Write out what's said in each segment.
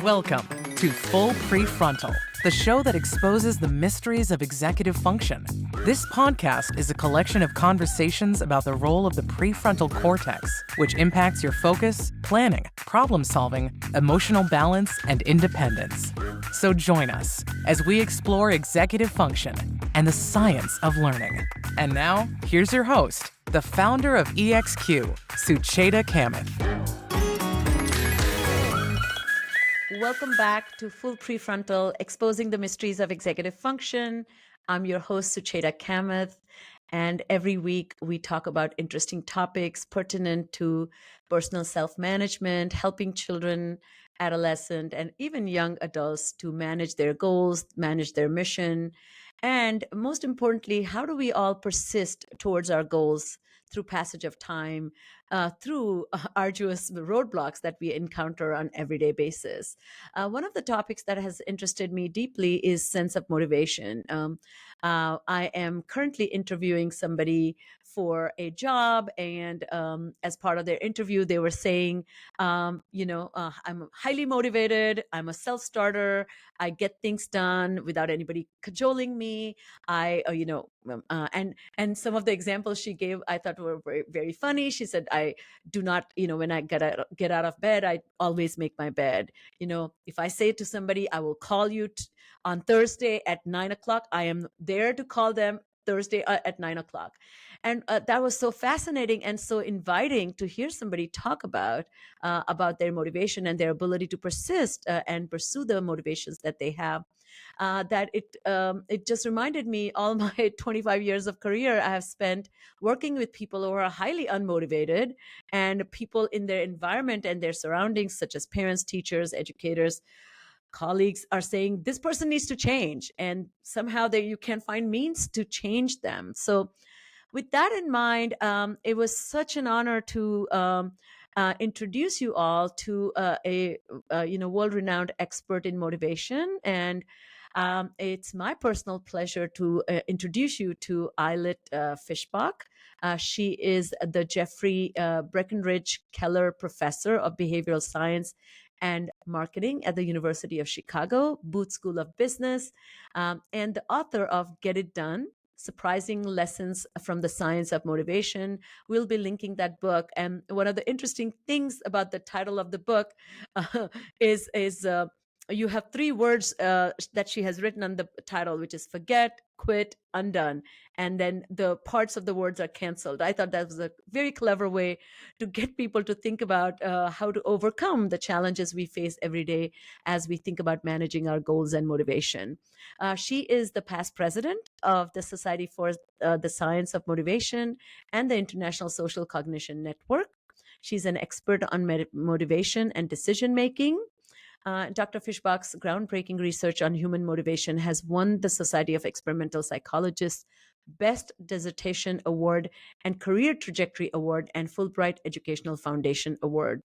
Welcome to Full PreFrontal, the show that exposes the mysteries of executive function. This podcast is a collection of conversations about the role of the prefrontal cortex, which impacts your focus, planning, problem-solving, emotional balance, and independence. So join us as we explore executive function and the science of learning. And now, here's your host, the founder of EXQ, Sucheta Kamath. Welcome back to Full PreFrontal, Exposing the Mysteries of Executive Function. I'm your host, Sucheta Kamath, and every week we talk about interesting topics pertinent to personal self-management, helping children, adolescent, and even young adults to manage their goals, manage their mission, and most importantly, how do we all persist towards our goals through passage of time, through arduous roadblocks that we encounter on everyday basis. One of the topics that has interested me deeply is sense of motivation. I am currently interviewing somebody for a job, and as part of their interview, they were saying, I'm highly motivated. I'm a self-starter. I get things done without anybody cajoling me. And some of the examples she gave, I thought were very, very funny. She said, I do not, when I get out of bed, I always make my bed. If I say to somebody, I will call you on Thursday at 9:00, I am there to call them Thursday at 9:00. And that was so fascinating and so inviting to hear somebody talk about their motivation and their ability to persist and pursue the motivations that they have. That it just reminded me all my 25 years of career I have spent working with people who are highly unmotivated, and people in their environment and their surroundings, such as parents, teachers, educators, colleagues, are saying this person needs to change, and somehow you can't find means to change them. So with that in mind, it was such an honor to introduce you all to a world-renowned expert in motivation. And it's my personal pleasure to introduce you to Ayelet Fishbach. She is the Jeffrey Breckenridge Keller Professor of Behavioral Science and Marketing at the University of Chicago, Booth School of Business, and the author of Get It Done: Surprising Lessons from the Science of Motivation. We'll be linking that book. And one of the interesting things about the title of the book is you have three words that she has written on the title, which is forget, quit, undone. And then the parts of the words are canceled. I thought that was a very clever way to get people to think about how to overcome the challenges we face every day as we think about managing our goals and motivation. She is the past president of the Society for the Science of Motivation and the International Social Cognition Network. She's an expert on motivation and decision making. Dr. Fishbach's groundbreaking research on human motivation has won the Society of Experimental Psychologists Best Dissertation Award and Career Trajectory Award and Fulbright Educational Foundation Award.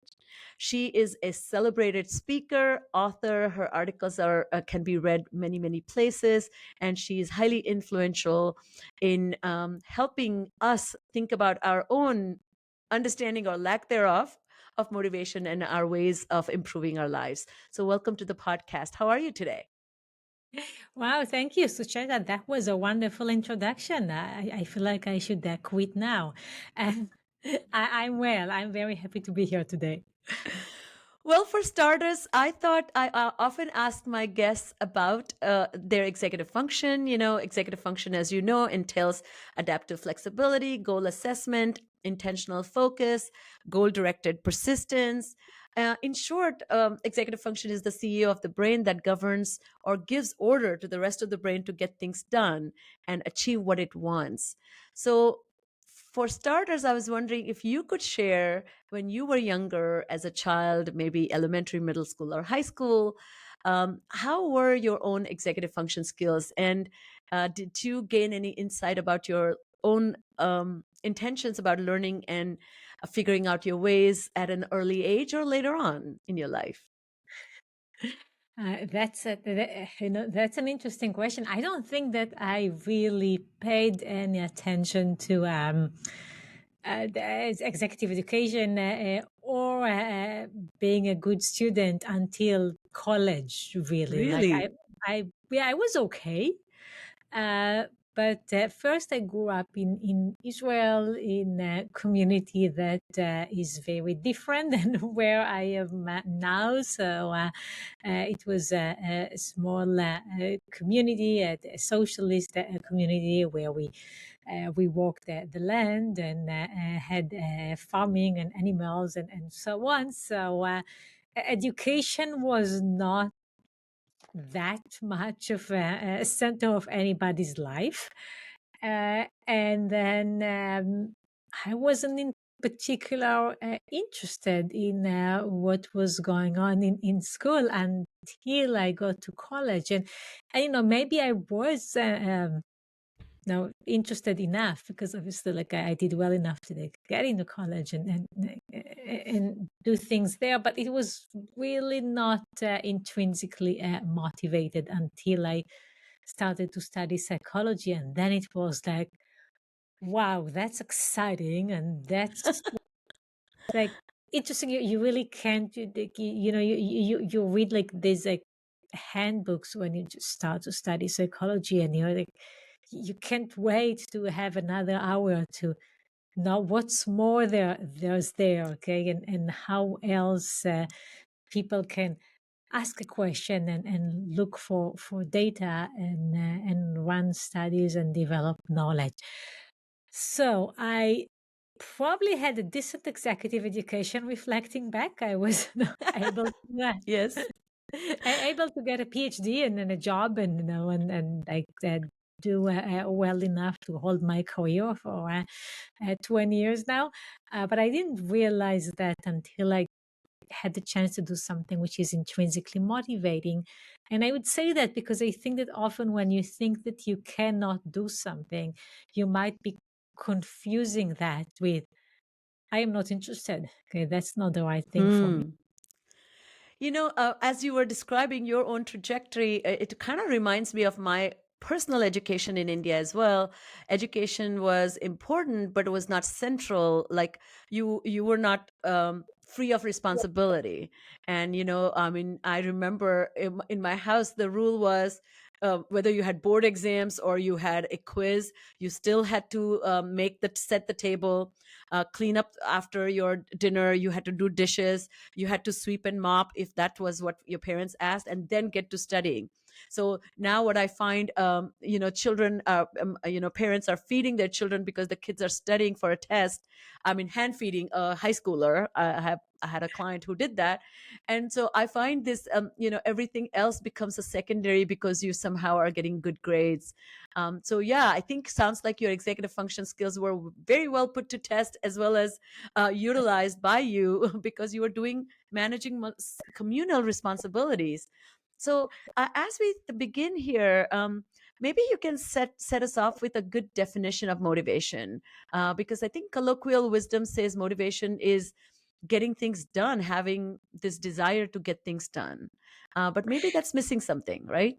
She is a celebrated speaker, author. Her articles can be read many, many places, and she is highly influential in helping us think about our own understanding or lack thereof of motivation and our ways of improving our lives. So welcome to the podcast. How are you today? Wow, thank you, Sucheta. That was a wonderful introduction. I feel like I should quit now. And I'm well. I'm very happy to be here today. Well, for starters, I thought I often ask my guests about their executive function. Executive function, as you know, entails adaptive flexibility, goal assessment, intentional focus, goal-directed persistence. In short, executive function is the CEO of the brain that governs or gives order to the rest of the brain to get things done and achieve what it wants. So for starters, I was wondering if you could share when you were younger as a child, maybe elementary, middle school, or high school, how were your own executive function skills? And did you gain any insight about your own intentions about learning and figuring out your ways at an early age or later on in your life? That's an interesting question. I don't think that I really paid any attention to executive education or being a good student until college, really. Really? I was okay. Uh, but first, I grew up in Israel, in a community that is very different than where I am now. So it was a small community, a socialist community where we worked the land and had farming and animals and so on. So education was not that much of a center of anybody's life. And then I wasn't in particular interested in what was going on in school until I got to college. And maybe I was interested enough because obviously like I did well enough to like, get into college and do things there, but it was really not intrinsically motivated until I started to study psychology, and then it was like, wow, that's exciting, and that's like interesting. You really can't you read like these like handbooks when you just start to study psychology, and you're like, you can't wait to have another hour to know what's more there's there, okay, and how else people can ask a question and look for data and run studies and develop knowledge. So I probably had a decent executive education. Reflecting back, I was able to Yes. able to get a PhD and then a job, and and like do well enough to hold my career for 20 years now. But I didn't realize that until I had the chance to do something which is intrinsically motivating. And I would say that because I think that often when you think that you cannot do something, you might be confusing that with, I am not interested. Okay, that's not the right thing for me. As you were describing your own trajectory, it kind of reminds me of my personal education in India as well. Education was important, but it was not central. Like you were not free of responsibility. And I mean, I remember in my house the rule was. Whether you had board exams or you had a quiz, you still had to set the table, clean up after your dinner. You had to do dishes, you had to sweep and mop if that was what your parents asked, and then get to studying. So now what I find, children parents are feeding their children because the kids are studying for a test. I mean, hand feeding a high schooler. I had a client who did that. And so I find this, everything else becomes a secondary because you somehow are getting good grades. So yeah, I think sounds like your executive function skills were very well put to test, as well as utilized by you because you were doing managing communal responsibilities. So as we begin here, maybe you can set us off with a good definition of motivation, because I think colloquial wisdom says motivation is getting things done, having this desire to get things done. But maybe that's missing something, right?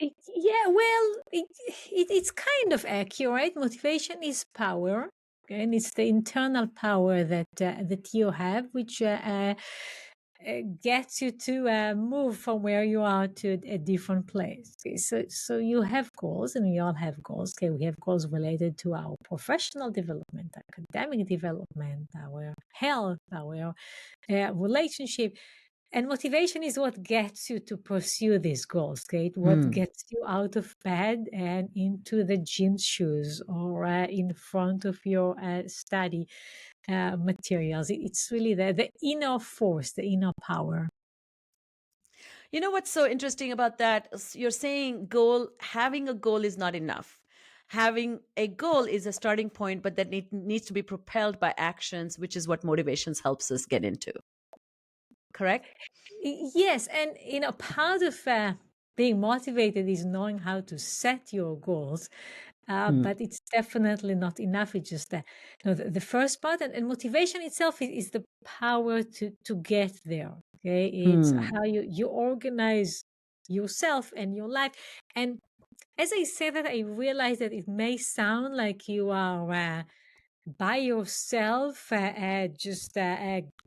Yeah, well, it's kind of accurate. Motivation is power, okay? And it's the internal power that you have, which gets you to move from where you are to a different place. Okay, so you have goals, and we all have goals. Okay, we have goals related to our professional development, academic development, our health, our relationship. And motivation is what gets you to pursue these goals, okay? What Hmm. gets you out of bed and into the gym shoes, or in front of your study materials. It's really the inner force, the inner power. You know what's so interesting about that? You're saying having a goal is not enough. Having a goal is a starting point, but that needs to be propelled by actions, which is what motivations helps us get into. Correct? Yes, and part of being motivated is knowing how to set your goals. Hmm. But it's definitely not enough. It's just the first part, and motivation itself is the power to get there. Okay, it's Hmm. how you organize yourself and your life. And as I say that, I realize that it may sound like you are by yourself, just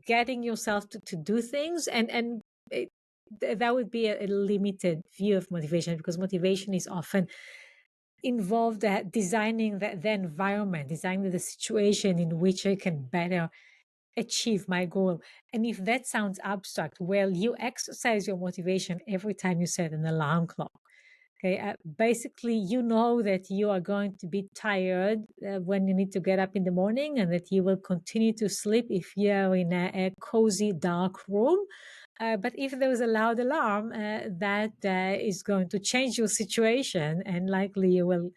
getting yourself to do things, and that would be a limited view of motivation, because motivation is often involved designing the environment, designing the situation in which I can better achieve my goal. And if that sounds abstract, well, you exercise your motivation every time you set an alarm clock. Okay, basically, you know that you are going to be tired when you need to get up in the morning, and that you will continue to sleep if you're in a cozy, dark room. But if there is a loud alarm, that is going to change your situation, and likely you will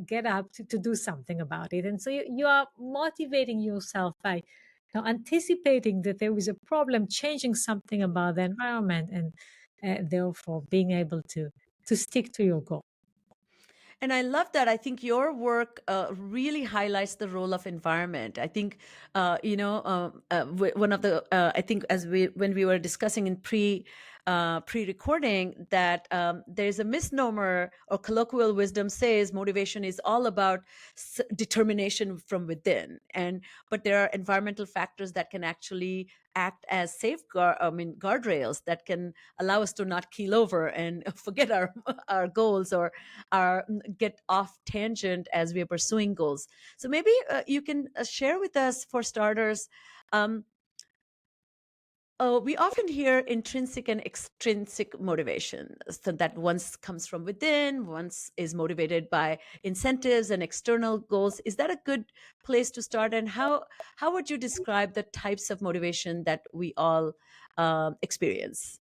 get up to do something about it. And so you are motivating yourself by anticipating that there is a problem, changing something about the environment, and therefore being able to stick to your goal. And I love that. I think your work really highlights the role of environment. I think, one of the, I think when we were discussing in pre-recording, that there's a misnomer, or colloquial wisdom says motivation is all about determination from within. But there are environmental factors that can actually act as guardrails that can allow us to not keel over and forget our goals, or get off tangent as we are pursuing goals. So maybe you can share with us, for starters. We often hear intrinsic and extrinsic motivation, so that once comes from within, once is motivated by incentives and external goals. Is that a good place to start? And how would you describe the types of motivation that we all experience?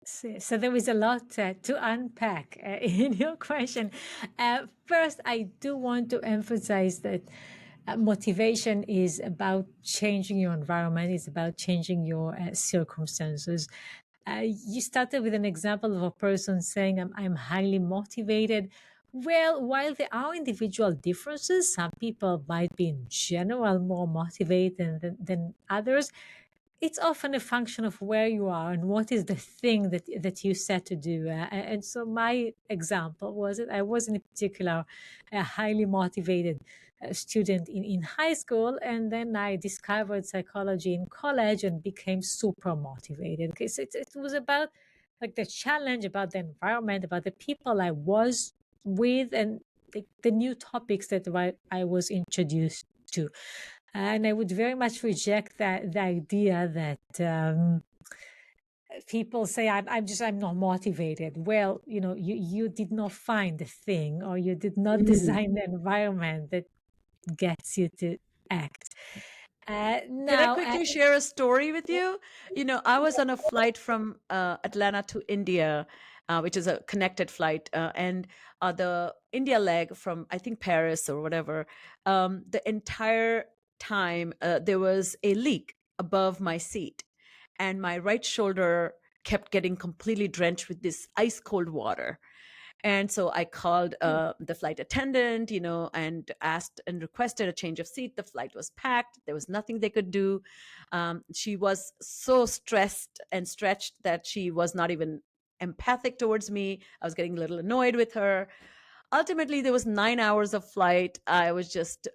So there is a lot to unpack in your question. First, I do want to emphasize that motivation is about changing your environment, it's about changing your circumstances. You started with an example of a person saying, I'm highly motivated. Well, while there are individual differences, some people might be in general more motivated than others. It's often a function of where you are and what is the thing that you set to do. And so my example was that I was in particular a highly motivated student in high school, and then I discovered psychology in college and became super motivated. Okay, so it was about like the challenge, about the environment, about the people I was with, and the new topics that I was introduced to. And I would very much reject the idea that people say I'm not motivated. Well, you did not find the thing, or you did not design the environment that gets you to act. Can I Now, quickly share a story with you? I was on a flight from Atlanta to India, which is a connected flight, and the India leg from, I think, Paris or whatever. The entire time there was a leak above my seat, and my right shoulder kept getting completely drenched with this ice cold water. And so I called the flight attendant, and asked and requested a change of seat. The flight was packed. There was nothing they could do. She was so stressed and stretched that she was not even empathic towards me. I was getting a little annoyed with her. Ultimately, there was 9 hours of flight. I was just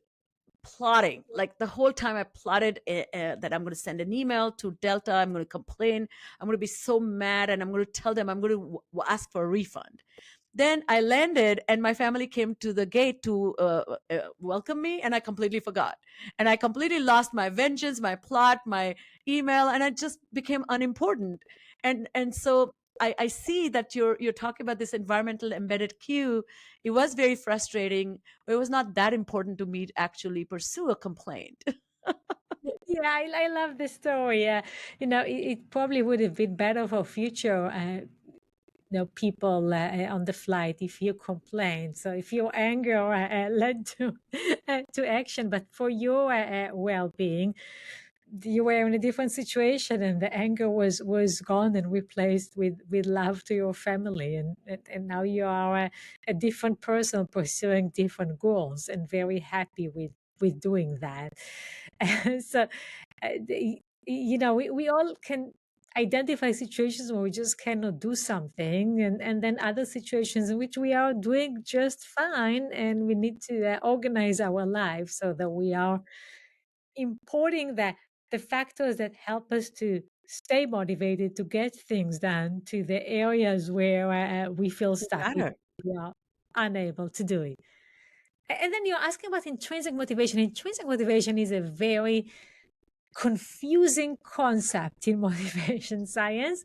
plotting, like the whole time I plotted that I'm going to send an email to Delta. I'm going to complain. I'm going to be so mad, and I'm going to tell them I'm going to ask for a refund. Then I landed, and my family came to the gate to welcome me, and I completely forgot. And I completely lost my vengeance, my plot, my email, and I just became unimportant. And so I see that you're talking about this environmental embedded cue. It was very frustrating, but it was not that important to me to actually pursue a complaint. yeah, I love this story. It probably would have been better for future people on the flight if you complained. So if your anger led to to action, but for your well-being, you were in a different situation, and the anger was gone and replaced with love to your family, and now you are a different person pursuing different goals, and very happy with doing that. So we all can identify situations where we just cannot do something, and then other situations in which we are doing just fine, and we need to organize our lives so that we are importing the factors that help us to stay motivated to get things done to the areas where we feel stuck, Matter. we are unable to do it. And then you're asking about intrinsic motivation. Intrinsic motivation is a very confusing concept in motivation science.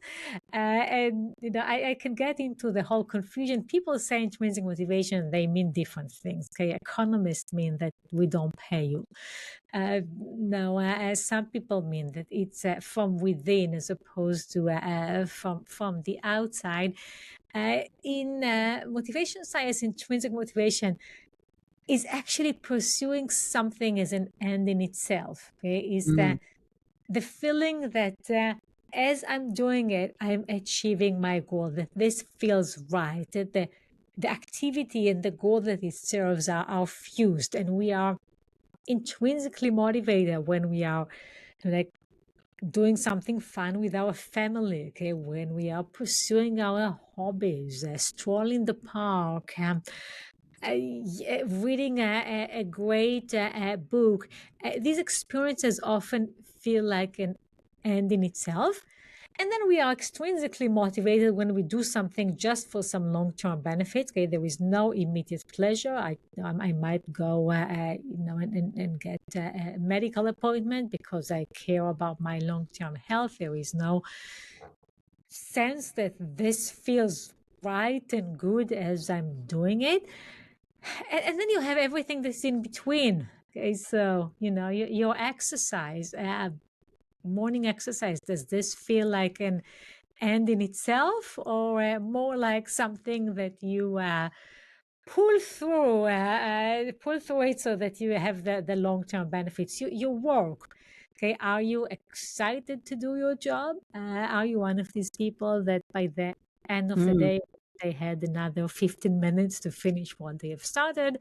And I can get into the whole confusion. People say intrinsic motivation, they mean different things. Okay, economists mean that we don't pay you. No, some people mean that it's from within as opposed to from the outside. In motivation science, intrinsic motivation is actually pursuing something as an end in itself. Okay, is Mm. the feeling that as I'm doing it, I'm achieving my goal, that this feels right, that the activity and the goal that it serves are fused, and we are intrinsically motivated when we are like doing something fun with our family, okay, when we are pursuing our hobbies, strolling the park, reading a great book. These experiences often feel like an end in itself. And then we are extrinsically motivated when we do something just for some long-term benefits. Okay, there is no immediate pleasure. I might go, and get a medical appointment because I care about my long-term health. There is no sense that this feels right and good as I'm doing it. And then you have everything that's in between. Okay, so your exercise, morning exercise, does this feel like an end in itself, or more like something that you pull through it so that you have the long-term benefits? Your work, okay, are you excited to do your job? Are you one of these people that by the end of the Mm. day they had another 15 minutes to finish what they have started?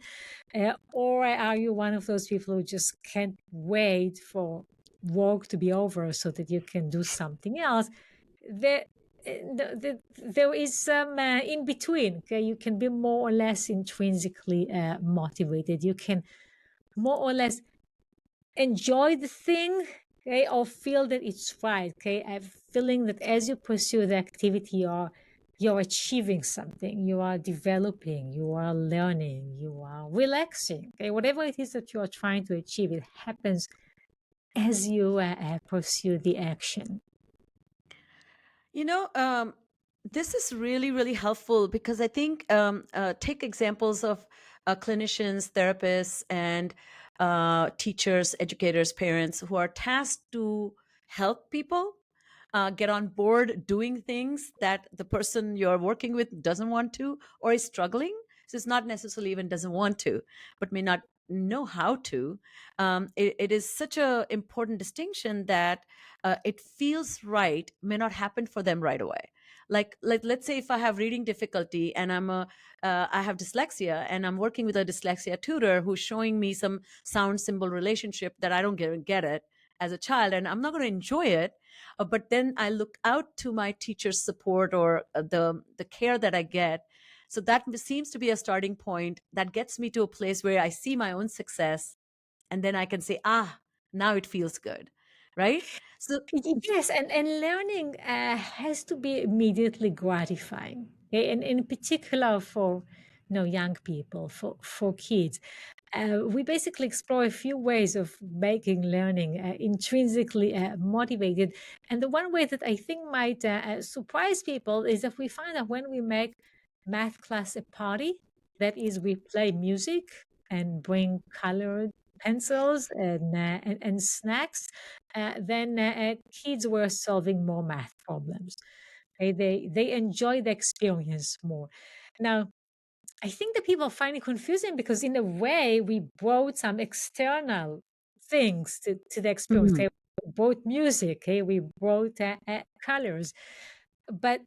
Or are you one of those people who just can't wait for work to be over so that you can do something else? There is some in between. Okay, you can be more or less intrinsically motivated. You can more or less enjoy the thing, okay, or feel that it's right. Okay, I'm feeling that as you pursue the activity, you're achieving something, you are developing, you are learning, you are relaxing. Okay, whatever it is that you are trying to achieve, it happens as you pursue the action. You know, this is really, really helpful because I think take examples of clinicians, therapists, and teachers, educators, parents who are tasked to help people get on board doing things that the person you're working with doesn't want to or is struggling. So it's not necessarily even doesn't want to, but may not know how to. It is such a important distinction that it feels right may not happen for them right away. Like let's say if I have reading difficulty and I have dyslexia and I'm working with a dyslexia tutor who's showing me some sound symbol relationship that I don't get it as a child, and I'm not going to enjoy it. But then I look out to my teacher's support or the care that I get. So that seems to be a starting point that gets me to a place where I see my own success, and then I can say, now it feels good, right? So Yes, and learning has to be immediately gratifying, okay? And in particular for young people, for kids. We basically explore a few ways of making learning intrinsically motivated. And the one way that I think might surprise people is that we find that when we make math class a party, that is, we play music and bring colored pencils and snacks, then kids were solving more math problems. Okay? They enjoy the experience more. Now, I think that people find it confusing because, in a way, we brought some external things to the experience. mm, Okay? We brought music, okay? We brought colors, but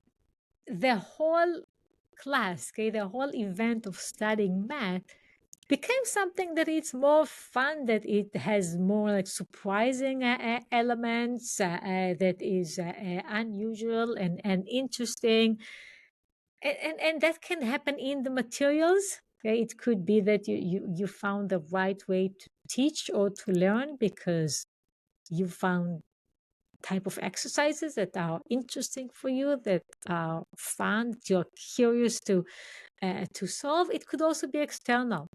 the whole class, okay, the whole event of studying math became something that it's more fun, that it has more like surprising elements, that is unusual and interesting, and that can happen in the materials. Okay, it could be that you found the right way to teach or to learn because you found type of exercises that are interesting for you, that are fun, that you're curious to solve. It could also be external.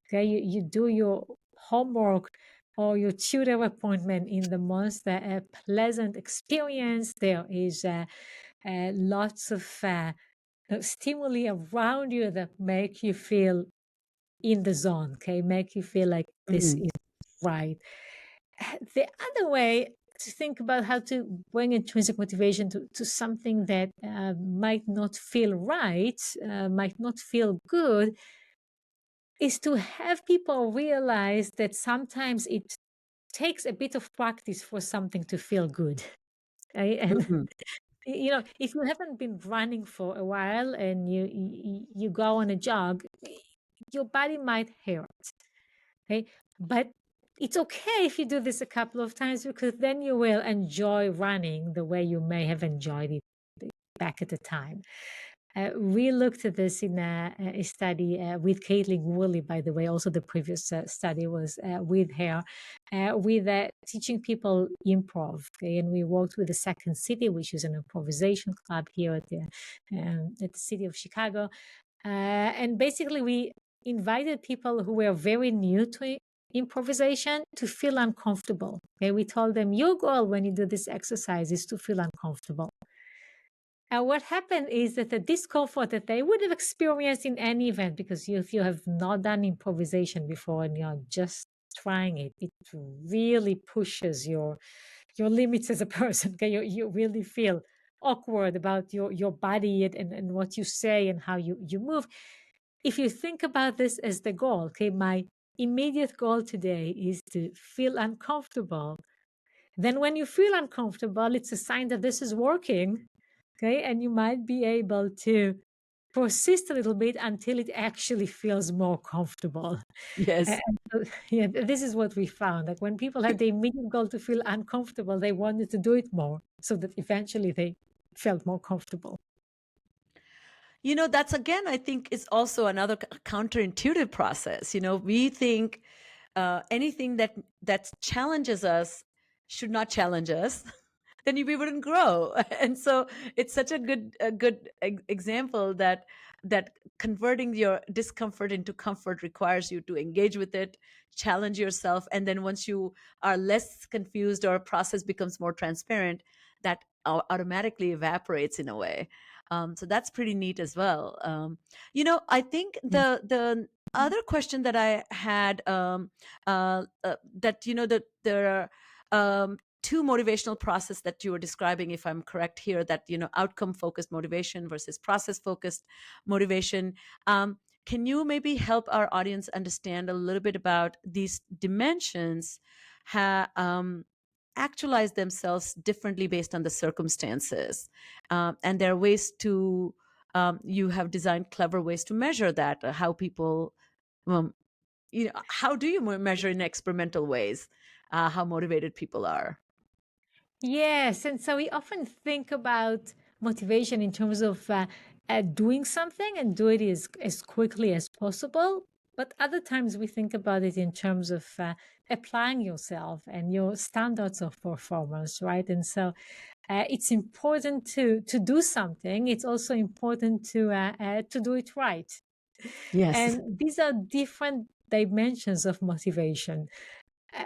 Okay, you do your homework or your tutor appointment in the most pleasant experience. There is lots of stimuli around you that make you feel in the zone, okay, make you feel like this is right. The other way to think about how to bring intrinsic motivation to something that might not feel right, might not feel good, is to have people realize that sometimes it takes a bit of practice for something to feel good. Okay? And if you haven't been running for a while and you go on a jog, your body might hurt. Okay, but it's okay if you do this a couple of times, because then you will enjoy running the way you may have enjoyed it back at the time. We looked at this in a study with Caitlin Woolley, by the way. Also, the previous study was with her, with teaching people improv. Okay? And we worked with the Second City, which is an improvisation club here at the city of Chicago. And basically, we invited people who were very new to improvisation to feel uncomfortable. Okay? We told them, your goal when you do this exercise is to feel uncomfortable. And what happened is that the discomfort that they would have experienced in any event, because if you have not done improvisation before and you're just trying it, it really pushes your limits as a person. Okay? You really feel awkward about your body and what you say and how you move. If you think about this as the goal, okay, my immediate goal today is to feel uncomfortable. Then when you feel uncomfortable, it's a sign that this is working. Okay, and you might be able to persist a little bit until it actually feels more comfortable. Yes. Yeah, this is what we found. Like when people had the immediate goal to feel uncomfortable, they wanted to do it more, so that eventually they felt more comfortable. That's again, I think, is also another counterintuitive process. We think anything that challenges us should not challenge us. Then we wouldn't grow. And so it's such a good example that converting your discomfort into comfort requires you to engage with it, challenge yourself, and then once you are less confused or a process becomes more transparent, that automatically evaporates in a way. So that's pretty neat as well. I think the other question that I had, that that there are two motivational process that you were describing, if I'm correct here, that outcome focused motivation versus process focused motivation. Can you maybe help our audience understand a little bit about these dimensions actualize themselves differently based on the circumstances, and there are ways to you have designed clever ways to measure that, how people how do you measure in experimental ways how motivated people are? Yes, and so we often think about motivation in terms of doing something and do it as quickly as possible. But other times we think about it in terms of applying yourself and your standards of performance, right? And so it's important to do something. It's also important to do it right. Yes. And these are different dimensions of motivation.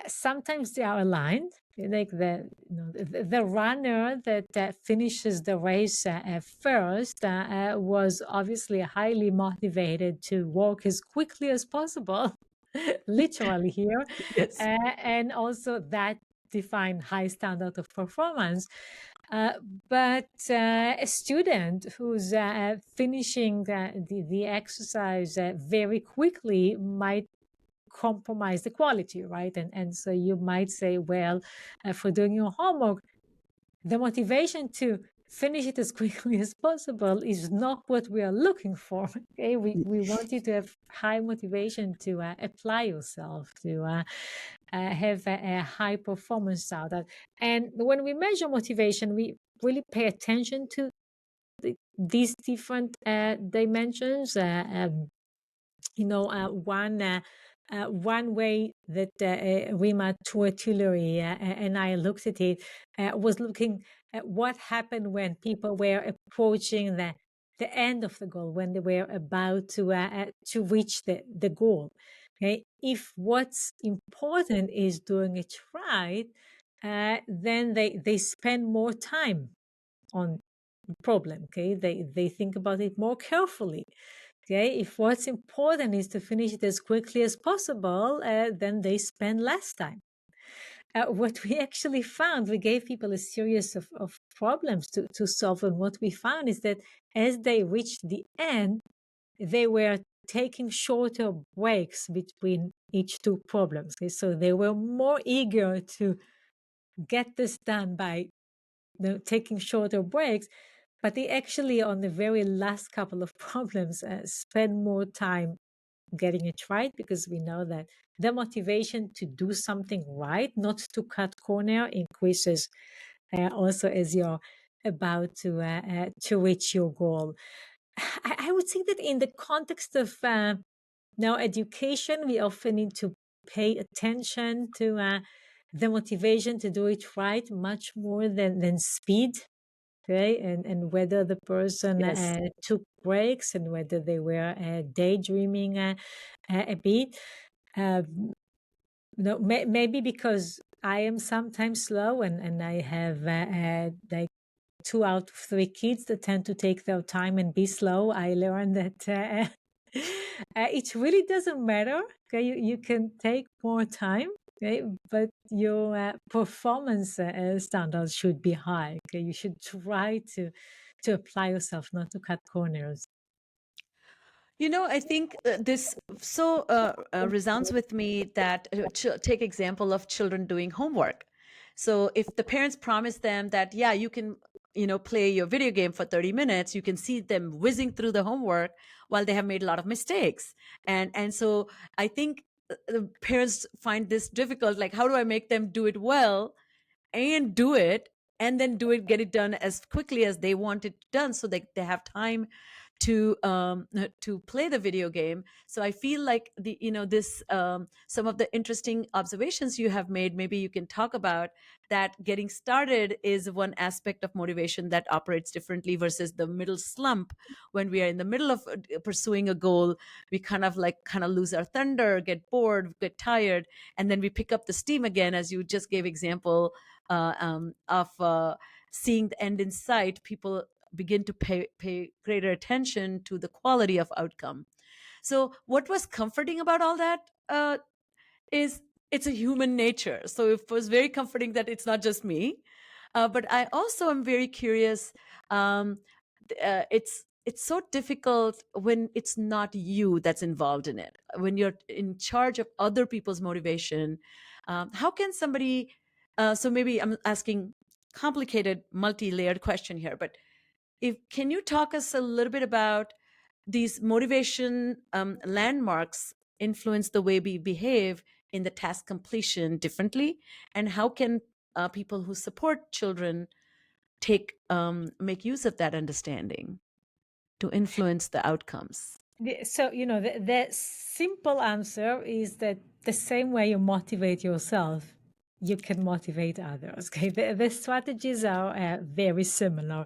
Sometimes they are aligned, like the runner that finishes the race first was obviously highly motivated to walk as quickly as possible, literally here. Yes. And also that defined high standard of performance. But a student who's finishing the exercise very quickly might compromise the quality, right? And so you might say, well, for doing your homework, the motivation to finish it as quickly as possible is not what we are looking for. Okay, we want you to have high motivation to apply yourself, to have a high performance out of. And when we measure motivation, we really pay attention to these different dimensions. One one way that Rima Tuatulari and I looked at it was looking at what happened when people were approaching the end of the goal, when they were about to reach the goal. Okay, if what's important is doing it right, then they spend more time on the problem. Okay, they think about it more carefully. Okay, if what's important is to finish it as quickly as possible, then they spend less time. What we actually found, we gave people a series of problems to solve, and what we found is that as they reached the end, they were taking shorter breaks between each two problems. Okay? So they were more eager to get this done by taking shorter breaks, but they actually, on the very last couple of problems, spend more time getting it right, because we know that the motivation to do something right, not to cut corner, increases also as you're about to reach your goal. I would say that in the context of now education, we often need to pay attention to the motivation to do it right much more than speed. Okay, and whether the person Yes. took breaks and whether they were daydreaming a bit. No, maybe because I am sometimes slow, and I have like 2 out of 3 kids that tend to take their time and be slow. I learned that it really doesn't matter. Okay, you can take more time. Okay, but your performance standards should be high. Okay, you should try to apply yourself, not to cut corners. I think this so resounds with me that take example of children doing homework. So if the parents promise them that, yeah, you can, play your video game for 30 minutes, you can see them whizzing through the homework while they have made a lot of mistakes. And so I think the parents find this difficult. Like, how do I make them do it well and do it, and then get it done as quickly as they want it done, so they have time to play the video game. So I feel like this some of the interesting observations you have made, maybe you can talk about that. Getting started is one aspect of motivation that operates differently versus the middle slump. When we are in the middle of pursuing a goal, we kind of lose our thunder, get bored, get tired, and then we pick up the steam again, as you just gave example of seeing the end in sight. People begin to pay greater attention to the quality of outcome. So what was comforting about all that is it's a human nature. So it was very comforting that it's not just me. But I also am very curious. It's so difficult when it's not you that's involved in it. When you're in charge of other people's motivation, how can somebody? So maybe I'm asking complicated, multi-layered question here, but if can you talk us a little bit about these motivation landmarks influence the way we behave in the task completion differently, and how can people who support children make use of that understanding to influence the outcomes? So, the simple answer is that the same way you motivate yourself, you can motivate others. Okay, the strategies are very similar.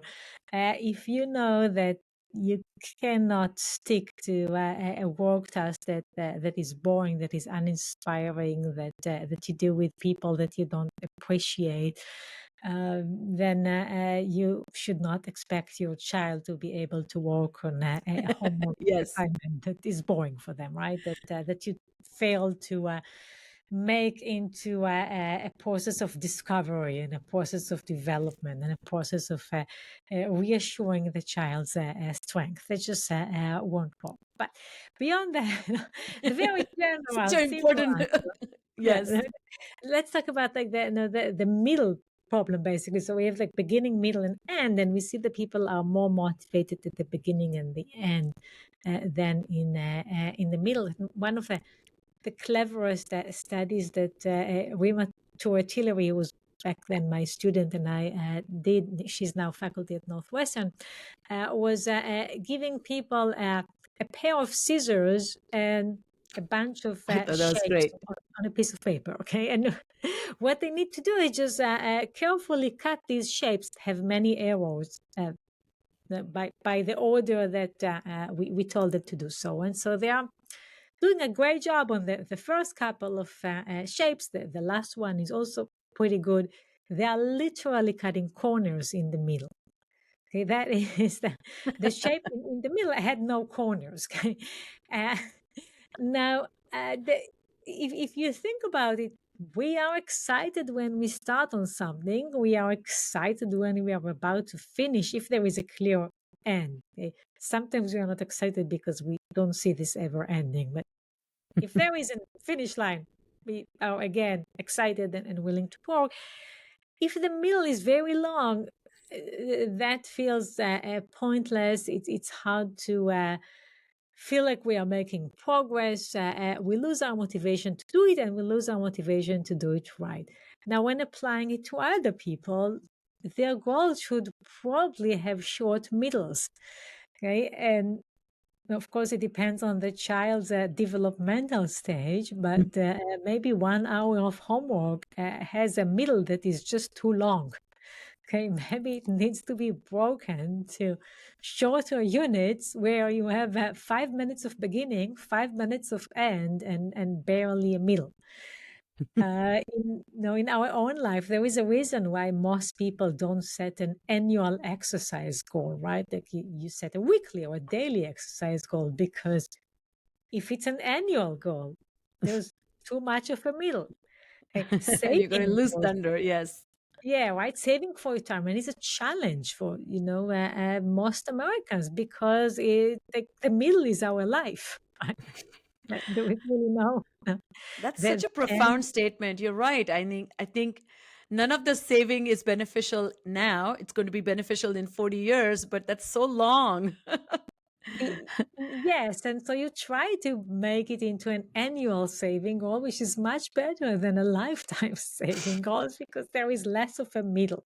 If you know that you cannot stick to a work task that is boring, that is uninspiring, that you do with people that you don't appreciate, then you should not expect your child to be able to work on a homework Yes. assignment that is boring for them, right? That you fail to make into a process of discovery and a process of development and a process of reassuring the child's strength. They just won't work. But beyond that, the very Such general, an simple important. answer. Yes. Yeah, let's talk about like the middle problem, basically. So we have like beginning, middle, and end, and we see that people are more motivated at the beginning and the end than in the middle. One of the cleverest studies that Rima Tuatulari, who was back then my student, and I did, she's now faculty at Northwestern, was giving people a pair of scissors and a bunch of I thought that was shapes great. on a piece of paper, okay? And what they need to do is just carefully cut these shapes, have many arrows by the order that we told them to do so. And so they are doing a great job on the first couple of shapes. The last one is also pretty good. They are literally cutting corners in the middle. Okay, that is the shape in the middle had no corners. Okay, uh, now if you think about it, we are excited when we start on something. We are excited when we are about to finish. If there is a clear end, okay? Sometimes we are not excited because we don't see this ever ending. But if there is a finish line, we are again excited and willing to work. If the middle is very long, that feels pointless. It's hard to feel like we are making progress. We lose our motivation to do it, and we lose our motivation to do it right. Now, when applying it to other people, their goals should probably have short middles. Okay, and of course, it depends on the child's developmental stage, but maybe 1 hour of homework has a middle that is just too long. Okay, maybe it needs to be broken to shorter units where you have 5 minutes of beginning, 5 minutes of end, and barely a middle. In our own life, there is a reason why most people don't set an annual exercise goal, right? Like you set a weekly or a daily exercise goal, because if it's an annual goal, there's too much of a middle. Okay, You're going to saving lose goals, thunder. Yes. yeah, right. Saving for retirement is a challenge for most Americans, because the middle is our life. Right? Do we really know? That's The such a end. profound statement. You're right. I think none of the saving is beneficial now. It's going to be beneficial in 40 years, but that's so long. Y- Yes, and so you try to make it into an annual saving goal, which is much better than a lifetime saving goal, because there is less of a middle.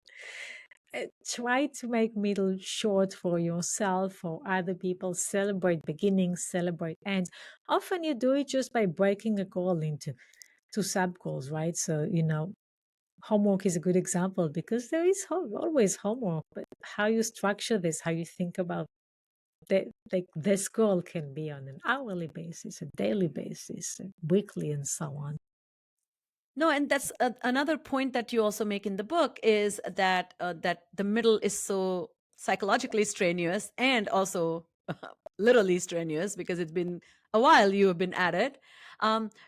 Try to make middle short for yourself or other people. Celebrate beginnings, celebrate ends. Often you do it just by breaking a goal into two sub goals, right? So, homework is a good example, because there is always homework, but how you structure this, how you think about like this goal can be on an hourly basis, a daily basis, a weekly, and so on. No, and that's another point that you also make in the book, is that the middle is so psychologically strenuous, and also literally strenuous, because it's been a while you have been at it.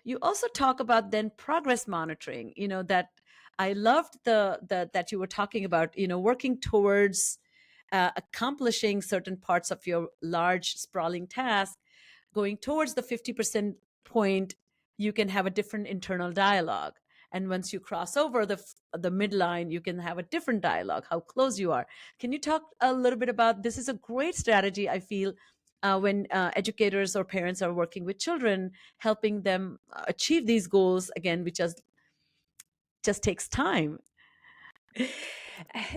You also talk about then progress monitoring. That I loved the that you were talking about. Working towards accomplishing certain parts of your large sprawling task, going towards the 50% point, you can have a different internal dialogue. And once you cross over the midline, you can have a different dialogue, how close you are. Can you talk a little bit about this? Is a great strategy, I feel, when educators or parents are working with children, helping them achieve these goals, again, which just takes time.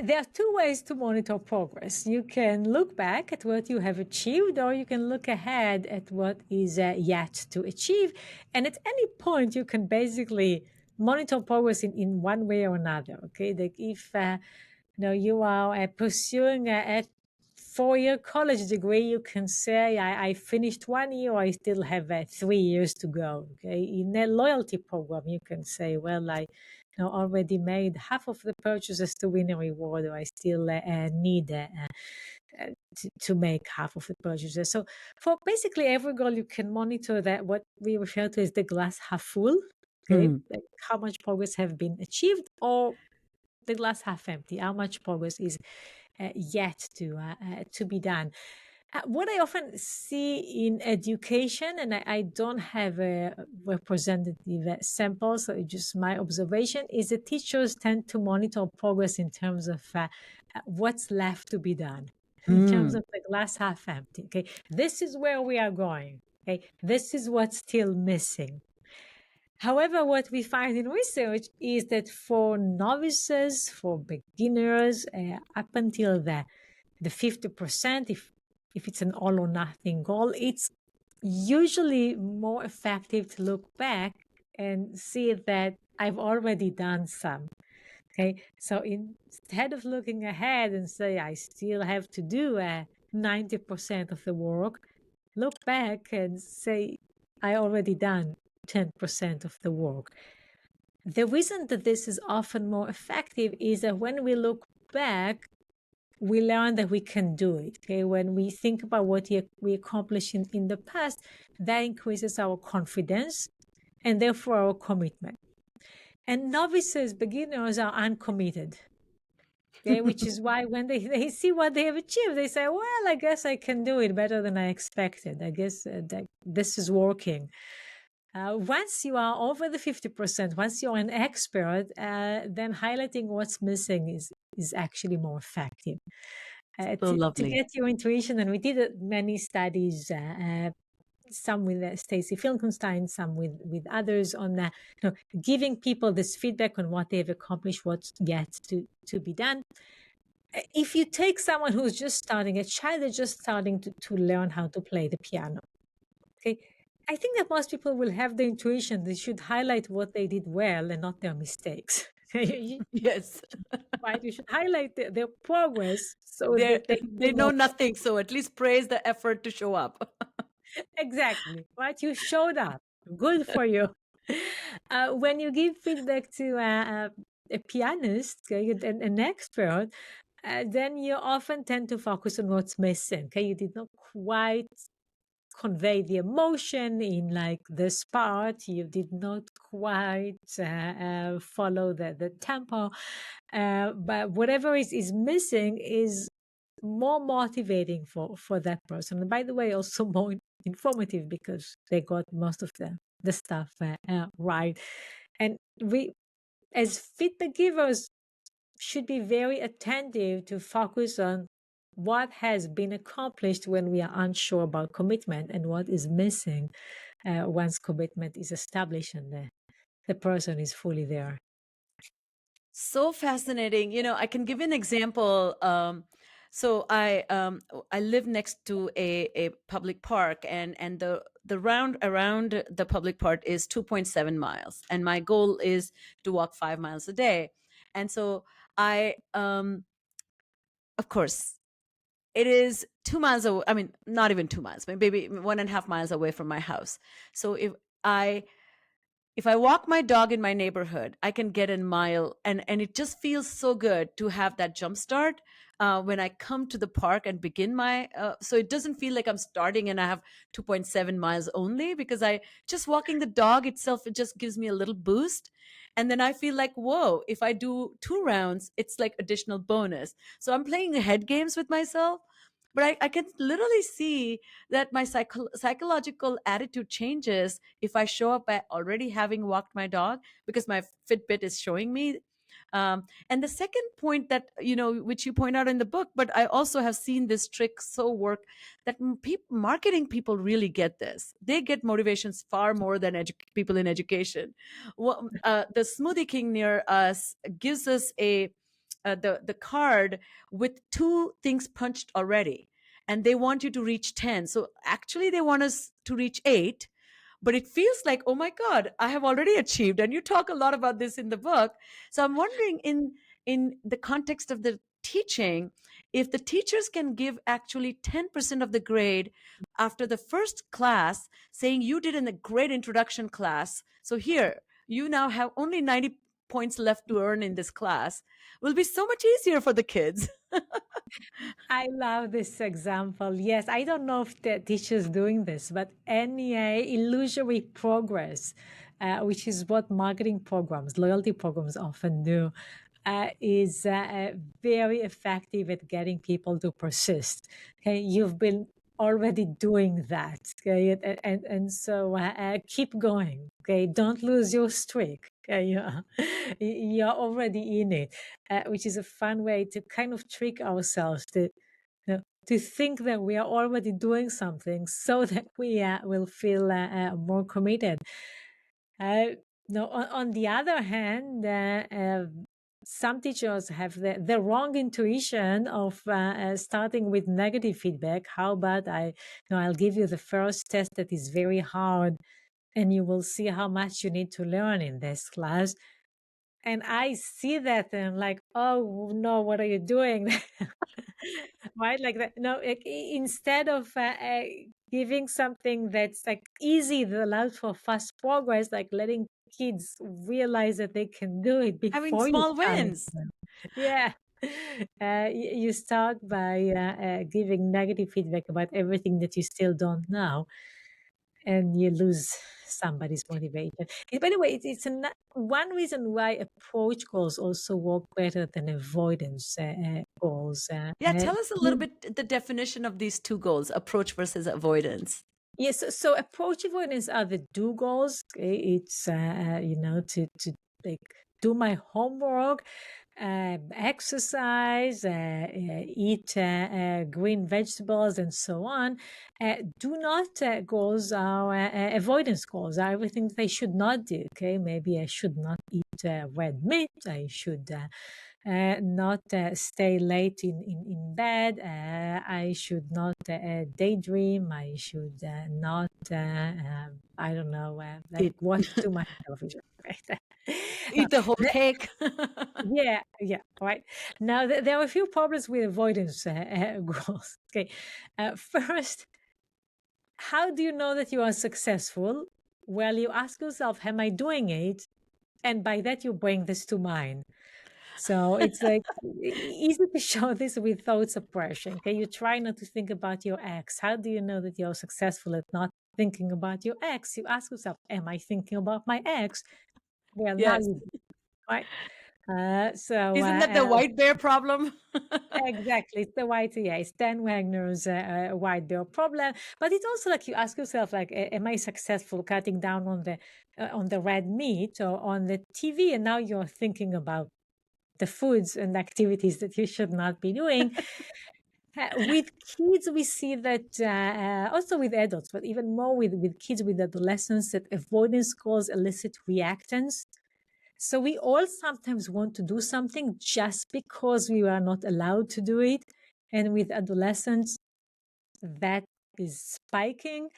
There are two ways to monitor progress. You can look back at what you have achieved, or you can look ahead at what is yet to achieve. And at any point, you can basically monitor progress in one way or another. Okay, like if you are pursuing a 4-year college degree, you can say, I finished 1 year, or I still have 3 years to go. Okay, in a loyalty program, you can say, well, I already made half of the purchases to win a reward, or I still need to make half of the purchases. So for basically every goal, you can monitor that, what we refer to as the glass half full. Okay, like how much progress have been achieved, or the glass half empty, how much progress is yet to be done. What I often see in education, and I don't have a representative sample, so it's just my observation, is that teachers tend to monitor progress in terms of what's left to be done, in terms of the glass half empty. Okay, this is where we are going. Okay, this is what's still missing. However, what we find in research is that for novices, for beginners, up until the 50%, if it's an all or nothing goal, it's usually more effective to look back and see that I've already done some. Okay, so instead of looking ahead and say I still have to do 90% of the work, look back and say I already done 10% of the work. The reason that this is often more effective is that when we look back, we learn that we can do it. Okay, when we think about what we accomplished in the past, that increases our confidence and therefore our commitment. And novices, beginners are uncommitted. Okay, which is why when they see what they have achieved, they say, well, I guess I can do it better than I expected. I guess that this is working. Once you are over the 50%, once you're an expert, then highlighting what's missing is actually more effective. So To lovely. get your intuition, and we did many studies, some with Stacy Finkelstein, some with others on giving people this feedback on what they've accomplished, what's yet to be done. If you take someone who's just starting, a child that's just starting to learn how to play the piano, okay, I think that most people will have the intuition they should highlight what they did well and not their mistakes. Yes. Right? You should highlight their progress so they that they they feel know more. nothing, so at least praise the effort to show up. Exactly, right? You showed up. Good for you. When you give feedback to a pianist, okay, an expert, then you often tend to focus on what's missing. Okay, you did not quite convey the emotion in like this part. You did not quite follow the tempo, but whatever is missing is more motivating for that person. And by the way, also more informative because they got most of the stuff right. And we, as feedback givers, should be very attentive to focus on what has been accomplished when we are unsure about commitment and what is missing once commitment is established and the person is fully there. So fascinating. I can give you an example. So I live next to a public park, and the round around the public park is 2.7 miles, and my goal is to walk 5 miles a day. And so I of course, it is 2 miles away. I mean, not even 2 miles, maybe 1.5 miles away from my house. So I if I walk my dog in my neighborhood, I can get a mile, and it just feels so good to have that jump start when I come to the park and begin my. So it doesn't feel like I'm starting and I have 2.7 miles only, because I just walking the dog itself, it just gives me a little boost, and then I feel like, whoa, if I do 2 rounds, it's like additional bonus. So I'm playing head games with myself, but I can literally see that my psychological attitude changes if I show up by already having walked my dog, because my Fitbit is showing me. And the second point that, which you point out in the book, but I also have seen this trick so work, that marketing people really get this. They get motivations far more than people in education. Well, the Smoothie King near us gives us the card with two things punched already, and they want you to reach 10. So actually they want us to reach 8, but it feels like, oh my god, I have already achieved. And you talk a lot about this in the book. So I'm wondering, in the context of the teaching, if the teachers can give actually 10% of the grade after the first class, saying you did in a great introduction class, so here you now have only 90 points left to earn in this class, will be so much easier for the kids. I love this example. Yes, I don't know if the teacher's doing this, but any illusory progress, which is what marketing programs, loyalty programs often do, is very effective at getting people to persist. Okay, you've been already doing that. Okay, and so keep going. Okay, don't lose your streak. Okay, you're already in it, which is a fun way to kind of trick ourselves to think that we are already doing something so that we will feel more committed. No, on the other hand, some teachers have the wrong intuition of starting with negative feedback. How about I'll give you the first test that is very hard, and you will see how much you need to learn in this class. And I see that and I'm like, oh no, what are you doing? Right? Like that. No, instead of giving something that's like easy, that allows for fast progress, like letting kids realize that they can do it Having before you small challenge wins. them. Yeah. You start by giving negative feedback about everything that you still don't know, and you lose somebody's motivation. By the way, it's one reason why approach goals also work better than avoidance goals. Yeah, tell us a little bit the definition of these two goals, approach versus avoidance. Yes, so approach avoidance are the do goals. Okay? It's to like do my homework, exercise, eat green vegetables, and so on. Do not goals are avoidance goals. Are everything that I should not do. Okay, maybe I should not eat red meat. I should not stay late in bed. I should not daydream. I should not, I don't know, like watch too much television. Right? Eat the whole cake. Yeah, right. Now, there are a few problems with avoidance goals. Okay. First, how do you know that you are successful? Well, you ask yourself, am I doing it? And by that, you bring this to mind. So it's like easy to show this with thought suppression. Okay, you try not to think about your ex. How do you know that you're successful at not thinking about your ex? You ask yourself, "Am I thinking about my ex?" Well, now Yes. you do, right? Isn't that the white bear problem? Exactly, it's the white, yeah, it's Dan Wagner's white bear problem. But it's also like you ask yourself, like, am I successful cutting down on the red meat or on the TV? And now you're thinking about the foods and activities that you should not be doing. With kids, we see that also with adults, but even more with kids, with adolescents, that avoidance goals elicit reactance. So we all sometimes want to do something just because we are not allowed to do it. And with adolescents, that is spiking.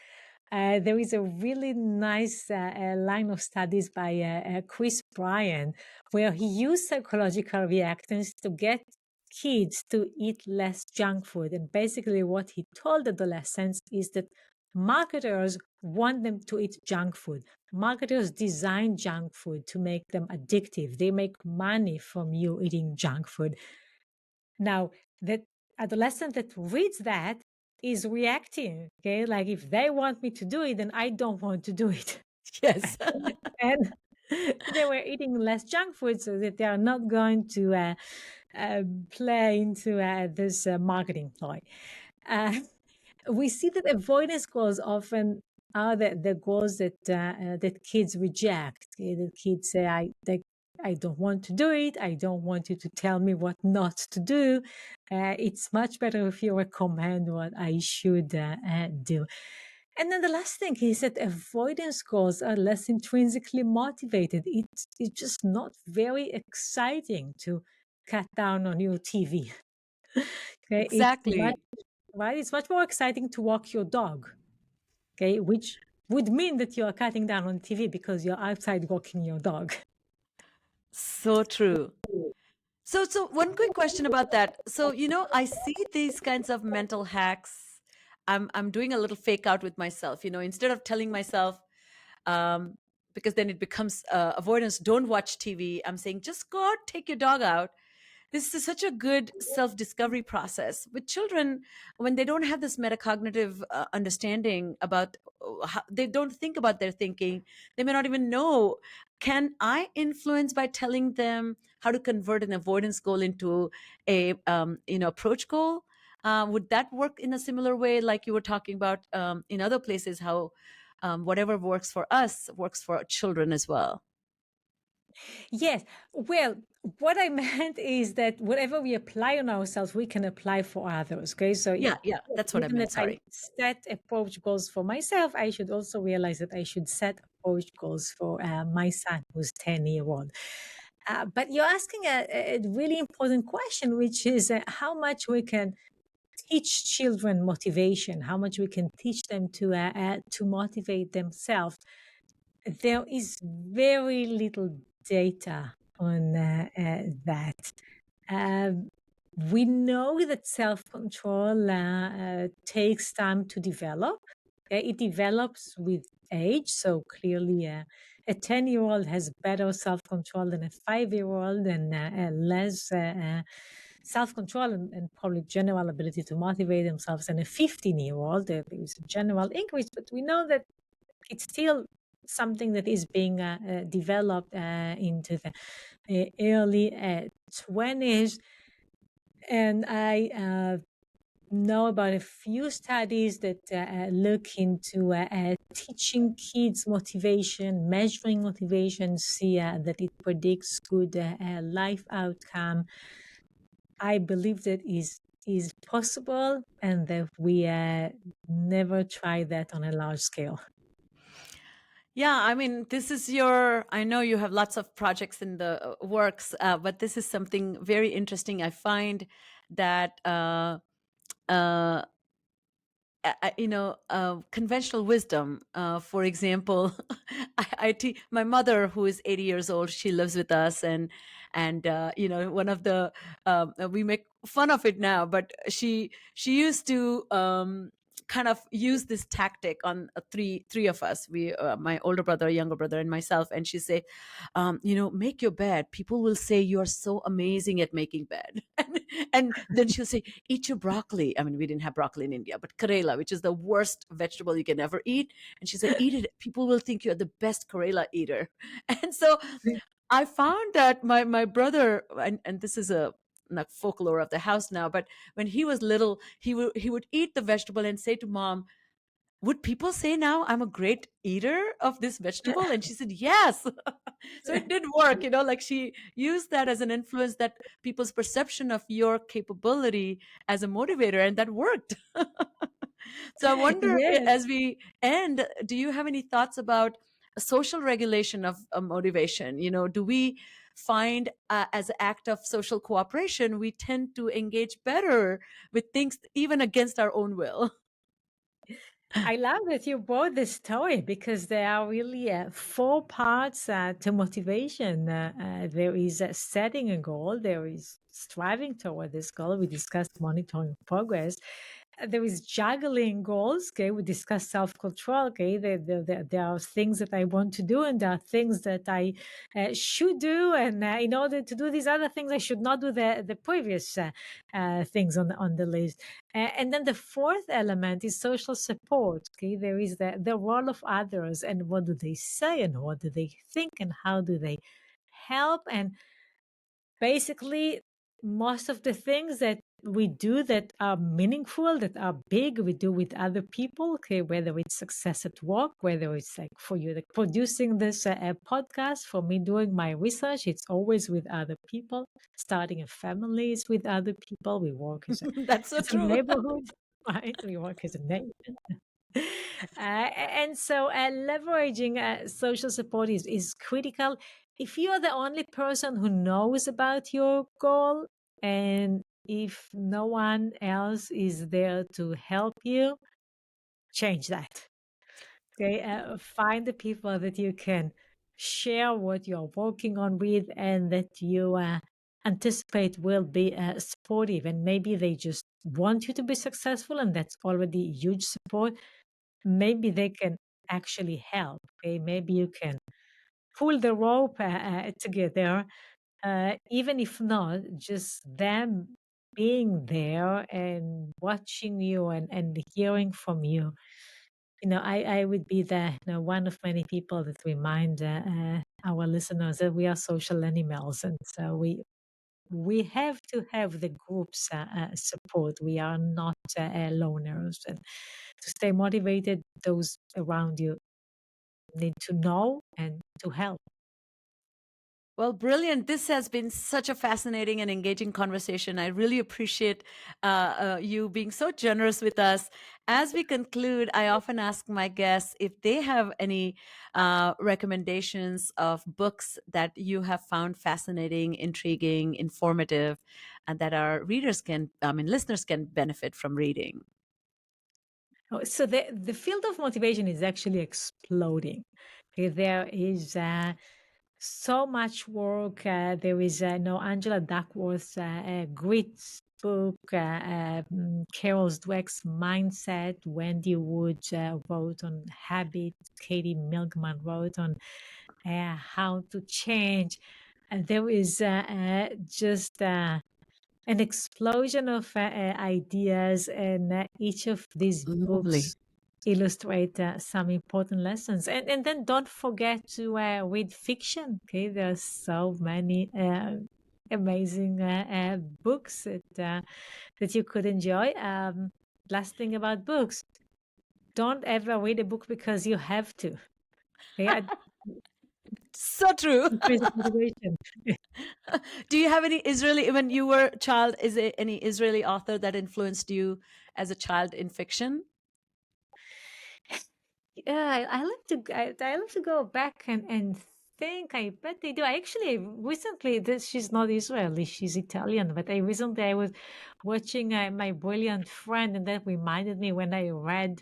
There is a really nice line of studies by Chris Bryan, where he used psychological reactance to get kids to eat less junk food. And basically, what he told adolescents is that marketers want them to eat junk food. Marketers design junk food to make them addictive. They make money from you eating junk food. Now, that adolescent that reads that is reacting, okay? Like if they want me to do it, then I don't want to do it. Yes. And they were eating less junk food so that they are not going to play into this marketing ploy. We see that avoidance goals often are the goals that kids reject. Okay? That kids say, I don't want to do it. I don't want you to tell me what not to do. It's much better if you recommend what I should do. And then the last thing is that avoidance goals are less intrinsically motivated. It's just not very exciting to cut down on your TV. Okay, Exactly. it's much more exciting to walk your dog. Okay, which would mean that you are cutting down on TV because you're outside walking your dog. So true. So one quick question about that. So, I see these kinds of mental hacks. I'm doing a little fake out with myself, instead of telling myself, um, because then it becomes avoidance, don't watch TV. I'm saying, just go out, take your dog out. This is such a good self-discovery process with children when they don't have this metacognitive understanding about how they don't think about their thinking. They may not even know, can I influence by telling them how to convert an avoidance goal into a approach goal? Would that work in a similar way, like you were talking about in other places, how whatever works for us works for children as well? Yes. Well, what I meant is that whatever we apply on ourselves, we can apply for others. Okay. So Yeah, that's what I given meant. that I Sorry. set approach goals for myself, I should also realize that I should set approach goals for my son who's 10-year-old. But you're asking a really important question, which is how much we can teach children motivation, how much we can teach them to motivate themselves. There is very little data on that. Um, we know that self-control takes time to develop. It develops with age. So clearly, a 10-year-old has better self-control than a 5-year-old, and less self-control and probably general ability to motivate themselves than a 15-year-old. There is a general increase, but we know that it's still something that is being developed into the early 20s. And I know about a few studies that look into teaching kids motivation, measuring motivation, see that it predicts good life outcome. I believe that is possible, and that we never try that on a large scale. Yeah, I mean, I know you have lots of projects in the works, but this is something very interesting. I find that, conventional wisdom. For example, my mother, who is 80 years old, she lives with us, and one of the we make fun of it now, but she used to kind of use this tactic on three of us. We, my older brother, younger brother, and myself, and she say, make your bed. People will say you are so amazing at making bed, and then she'll say, eat your broccoli. I mean, we didn't have broccoli in India, but karela, which is the worst vegetable you can ever eat. And she said, eat it. People will think you're the best karela eater. And so I found that my brother, and this is a like folklore of the house now, but when he was little, he would eat the vegetable and say to mom, would people say now I'm a great eater of this vegetable? And she said, yes. So it did work, like she used that as an influence, that people's perception of your capability as a motivator, and that worked. So I wonder, Yes. as we end, do you have any thoughts about a social regulation of motivation? Do we find, as an act of social cooperation, we tend to engage better with things even against our own will? I love that you brought this story, because there are really 4 parts to motivation. There is setting a goal, there is striving toward this goal. We discussed monitoring progress. There is juggling goals. Okay, we discuss self-control. Okay, there are things that I want to do, and there are things that I should do, and in order to do these other things, I should not do the previous things on the list. And then the fourth element is social support. Okay, there is the role of others, and what do they say, and what do they think, and how do they help. And basically, most of the things that we do that are meaningful, that are big, we do with other people. Okay, whether it's success at work, whether it's like for you, like producing this podcast, for me doing my research, it's always with other people. Starting a family is with other people. We work as That's so a true. neighborhood, right? We work as a nation. And so leveraging social support is critical. If you are the only person who knows about your goal, and if no one else is there to help you, change that. Okay, find the people that you can share what you're working on with, and that you anticipate will be supportive. And maybe they just want you to be successful, and that's already huge support. Maybe they can actually help. Okay, maybe you can pull the rope together, even if not, just them being there and watching you, and hearing from you. I would be the one of many people that remind our listeners that we are social animals, and so we have to have the group's support. We are not loners, and to stay motivated, those around you need to know and to help. Well, brilliant. This has been such a fascinating and engaging conversation. I really appreciate you being so generous with us. As we conclude, I often ask my guests if they have any recommendations of books that you have found fascinating, intriguing, informative, and that our listeners can benefit from reading. Oh, so the field of motivation is actually exploding. Okay, there is so much work. There is Angela Duckworth's Grit book, Carol Dweck's Mindset, Wendy Wood wrote on habit, Katie Milkman wrote on how to change. And there is just an explosion of ideas, and each of these Lovely. books illustrate some important lessons. And then don't forget to read fiction. Okay, there are so many amazing books that you could enjoy. Last thing about books: don't ever read a book because you have to. Okay, So true. intrinsic motivation. Do you have any Israeli, when you were a child, is there any Israeli author that influenced you as a child in fiction? Yeah, I love to go back and think. I bet they do. I actually recently, she's not Israeli, she's Italian. But I was watching My Brilliant Friend, and that reminded me when I read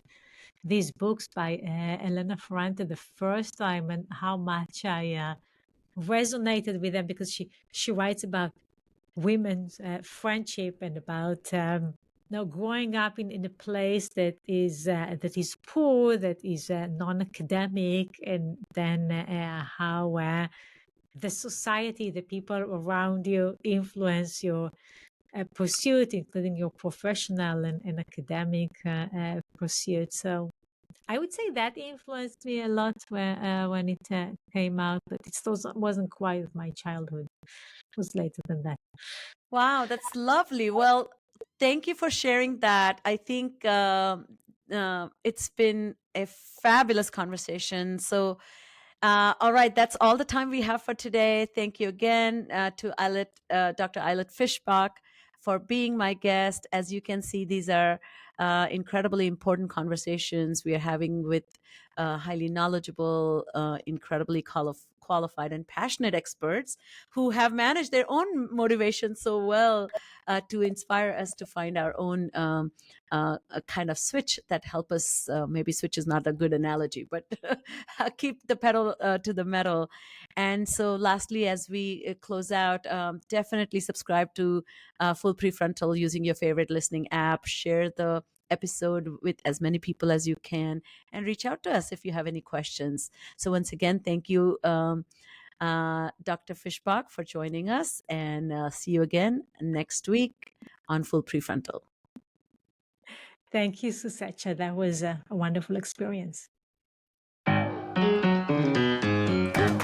these books by Elena Ferrante the first time, and how much I resonated with them, because she writes about women's friendship, and about growing up in a place that is poor, that is non-academic, and then how the society, the people around you influence your pursuit, including your professional and academic pursuit. So I would say that influenced me a lot when it came out, but it still wasn't quite my childhood. It was later than that. Wow, that's lovely. Well, thank you for sharing that. I think it's been a fabulous conversation. So, all right, that's all the time we have for today. Thank you again to Dr. Ayelet Fishbach for being my guest. As you can see, these are incredibly important conversations we are having with highly knowledgeable, incredibly qualified and passionate experts who have managed their own motivation so well to inspire us to find our own a kind of switch that help us. Maybe switch is not a good analogy, but keep the pedal to the metal. And so, lastly, as we close out, definitely subscribe to Full Prefrontal using your favorite listening app. Share the episode with as many people as you can, and reach out to us if you have any questions. So once again, thank you, Dr. Fishbach, for joining us, and see you again next week on Full Prefrontal. Thank you, Susacha. That was a wonderful experience.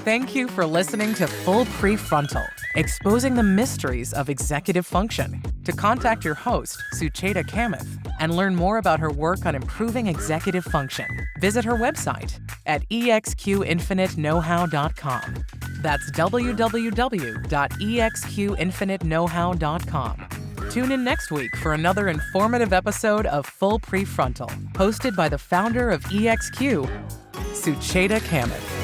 Thank you for listening to Full Prefrontal, exposing the mysteries of executive function. To contact your host, Sucheta Kamath, and learn more about her work on improving executive function, visit her website at exqinfiniteknowhow.com. That's www.exqinfiniteknowhow.com. Tune in next week for another informative episode of Full Prefrontal, hosted by the founder of EXQ, Sucheta Kamath.